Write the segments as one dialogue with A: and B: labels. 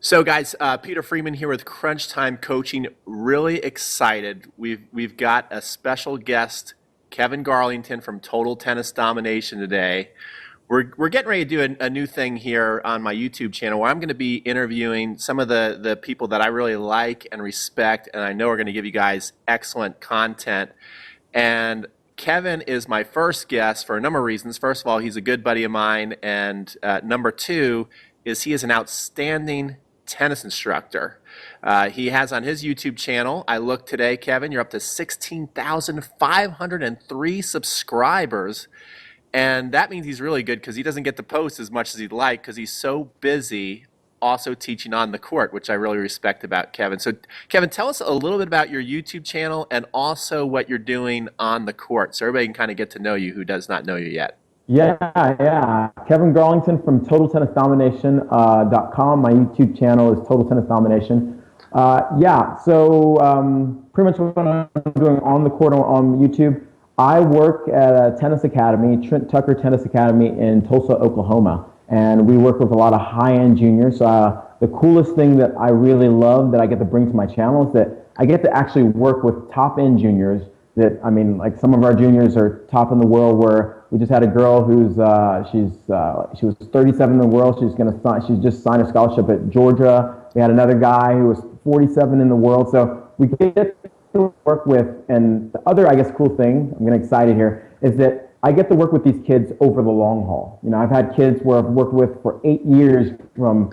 A: So, guys, Peter Freeman here with Crunch Time Coaching. Really excited. We've got a special guest, Kevin Garlington from Total Tennis Domination today. We're getting ready to do a new thing here on my YouTube channel where I'm going to be interviewing some of the people that I really like and respect, and I know are going to give you guys excellent content. And Kevin is my first guest for a number of reasons. First of all, he's a good buddy of mine, and number two is he is an outstanding tennis instructor. He has on his YouTube channel, I looked today, Kevin, you're up to 16,503 subscribers. And that means he's really good because he doesn't get to post as much as he'd like because he's so busy also teaching on the court, which I really respect about Kevin. So, Kevin, tell us a little bit about your YouTube channel and also what you're doing on the court so everybody can kind of get to know you who does not know you yet.
B: Yeah. Kevin Garlington from TotalTennisDomination.com. My YouTube channel is Total Tennis Domination. Pretty much what I'm doing on the court on YouTube, I work at a tennis academy, Trent Tucker Tennis Academy in Tulsa, Oklahoma. And we work with a lot of high-end juniors. The coolest thing that I really love that I get to bring to my channel is that I get to actually work with top-end juniors that, I mean, like some of our juniors are top in the world where we just had a girl who's she was 37 in the world. She's just signed a scholarship at Georgia. We had another guy who was 47 in the world. So we get to work with, and the other, I guess, cool thing, I'm getting excited here, is that I get to work with these kids over the long haul. You know, I've had kids where I've worked with for 8 years from,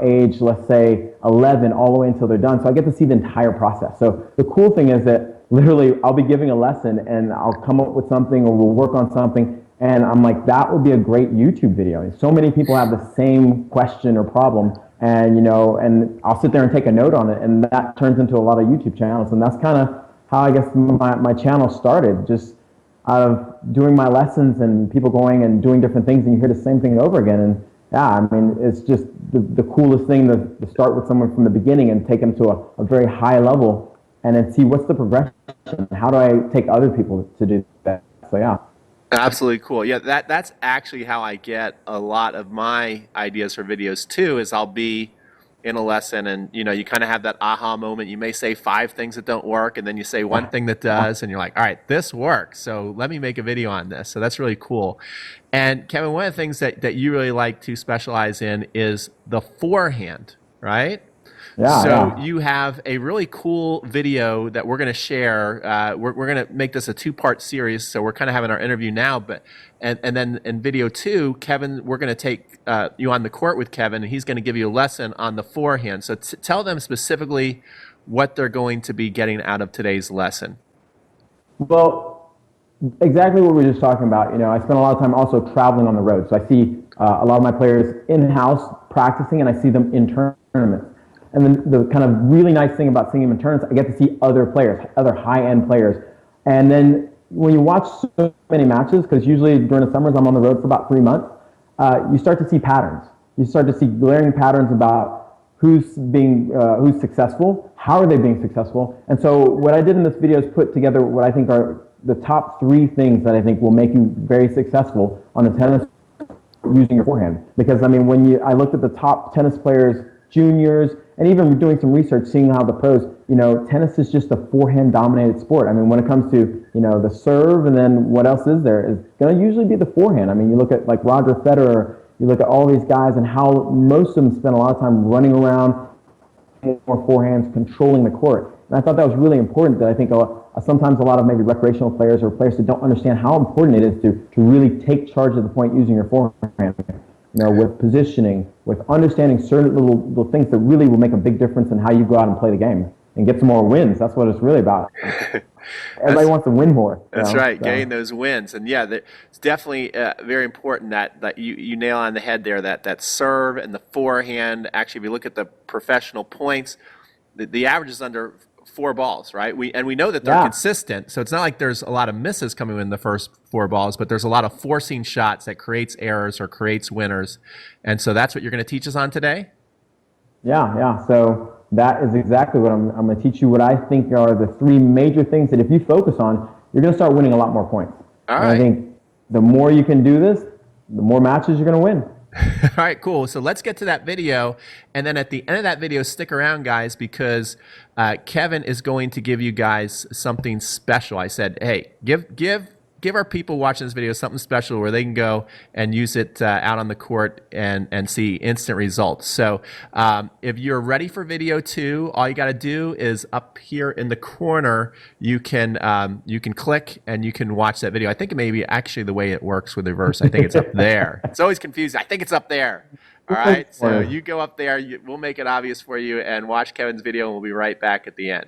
B: age, let's say 11 all the way until they're done. So I get to see the entire process. So the cool thing is that literally, I'll be giving a lesson and I'll come up with something or we'll work on something and I'm like, that would be a great YouTube video. And so many people have the same question or problem and, and I'll sit there and take a note on it and that turns into a lot of YouTube channels. And that's kind of how I guess my channel started, just out of doing my lessons and people going and doing different things and you hear the same thing over again. And yeah, I mean, it's just the coolest thing to start with someone from the beginning and take them to a very high level and then see what's the progression. How do I take other people to do that? So yeah.
A: Absolutely cool. Yeah, that's actually how I get a lot of my ideas for videos too, is I'll be in a lesson and you kind of have that aha moment. You may say 5 things that don't work and then you say one thing that does and you're like, all right, this works. So let me make a video on this. So that's really cool. And Kevin, one of the things that you really like to specialize in is the forehand, right? So you have a really cool video that we're going to share. We're going to make this a 2-part series. So we're kind of having our interview now, and then in video 2, Kevin, we're going to take you on the court with Kevin, and he's going to give you a lesson on the forehand. So tell them specifically what they're going to be getting out of today's lesson.
B: Well, exactly what we were just talking about. I spend a lot of time also traveling on the road. So I see a lot of my players in-house practicing, and I see them in tournaments. And then the kind of really nice thing about seeing them in tournaments, I get to see other players, other high-end players. And then when you watch so many matches, because usually during the summers I'm on the road for about 3 months, you start to see patterns. You start to see glaring patterns about who's successful, how are they being successful. And so what I did in this video is put together what I think are the top 3 things that I think will make you very successful on the tennis using your forehand. Because I mean, I looked at the top tennis players, juniors, and even doing some research, seeing how the pros, tennis is just a forehand-dominated sport. I mean, when it comes to, the serve and then what else is there, is going to usually be the forehand. I mean, you look at like Roger Federer, you look at all these guys and how most of them spend a lot of time running around, more forehands, controlling the court. And I thought that was really important, that I think sometimes a lot of maybe recreational players or players that don't understand how important it is to really take charge of the point using your forehand. With positioning, with understanding certain little things that really will make a big difference in how you go out and play the game and get some more wins. That's what it's really about. Everybody wants to win more.
A: That's right, getting those wins. And yeah, it's definitely very important that you nail on the head there, that serve and the forehand. Actually, if you look at the professional points, the average is under 4 balls, right? We know that they're consistent, so it's not like there's a lot of misses coming in the first 4 balls, but there's a lot of forcing shots that creates errors or creates winners. And so that's what you're going to teach us on today?
B: Yeah. So that is exactly what I'm going to teach you, what I think are the 3 major things that if you focus on, you're going to start winning a lot more points.
A: All right.
B: And I think the more you can do this, the more matches you're going to win.
A: All right, cool. So let's get to that video. And then at the end of that video, stick around, guys, because Kevin is going to give you guys something special. I said, hey, give our people watching this video something special where they can go and use it out on the court and see instant results. So if you're ready for video 2, all you got to do is up here in the corner, you can click and you can watch that video. I think it may be actually the way it works with reverse. I think it's up there. It's always confusing. I think it's up there. All right, so you go up there. We'll make it obvious for you and watch Kevin's video, and we'll be right back at the end.